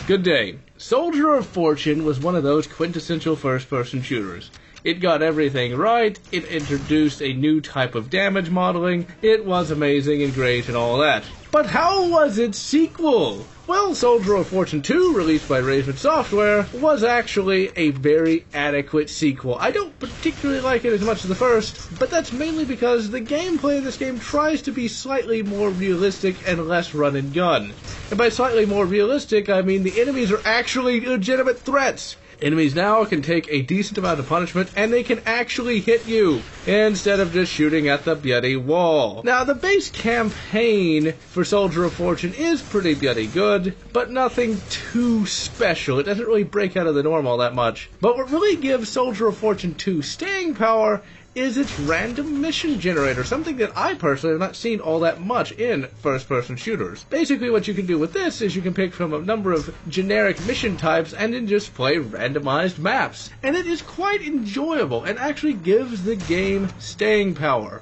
Good day. Soldier of Fortune was one of those quintessential first-person shooters. It got everything right, it introduced a new type of damage modeling, it was amazing and great and all that. But how was its sequel? Well, Soldier of Fortune 2, released by Raven Software, was actually a very adequate sequel. I don't particularly like it as much as the first, but that's mainly because the gameplay of this game tries to be slightly more realistic and less run and gun. And by slightly more realistic, I mean the enemies are actually legitimate threats. Enemies now can take a decent amount of punishment, and they can actually hit you, instead of just shooting at the bloody wall. Now, the base campaign for Soldier of Fortune is pretty bloody good, but nothing too special. It doesn't really break out of the norm all that much. But what really gives Soldier of Fortune 2 staying power is its random mission generator, something that I personally have not seen all that much in first-person shooters. Basically what you can do with this is you can pick from a number of generic mission types and then just play randomized maps. And it is quite enjoyable and actually gives the game staying power.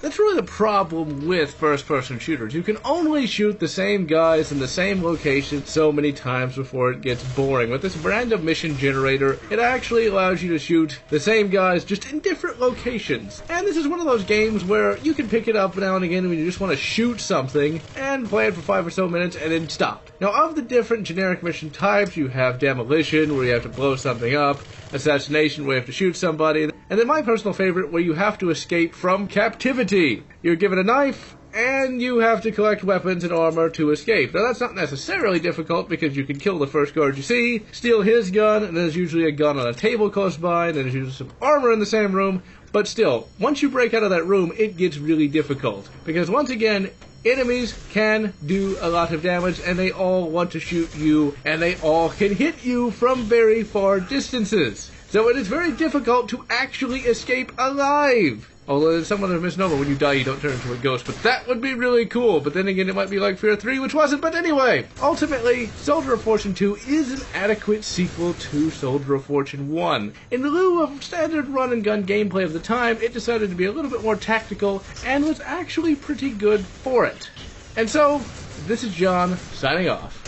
That's really the problem with first-person shooters. You can only shoot the same guys in the same location so many times before it gets boring. With this random mission generator, it actually allows you to shoot the same guys just in different locations. And this is one of those games where you can pick it up now and again when you just want to shoot something and play it for 5 or so minutes and then stop. Now, of the different generic mission types, you have demolition, where you have to blow something up, assassination, where you have to shoot somebody, and then my personal favorite, where you have to escape from captivity. You're given a knife, and you have to collect weapons and armor to escape. Now, that's not necessarily difficult, because you can kill the first guard you see, steal his gun, and there's usually a gun on a table close by, and there's usually some armor in the same room, but still, once you break out of that room, it gets really difficult. Because once again, enemies can do a lot of damage, and they all want to shoot you, and they all can hit you from very far distances. So it is very difficult to actually escape alive. Although there's somewhat of a misnomer, when you die you don't turn into a ghost, but that would be really cool. But then again, it might be like Fear 3, which wasn't. But anyway, ultimately, Soldier of Fortune 2 is an adequate sequel to Soldier of Fortune 1. In lieu of standard run-and-gun gameplay of the time, it decided to be a little bit more tactical, and was actually pretty good for it. And so, this is John, signing off.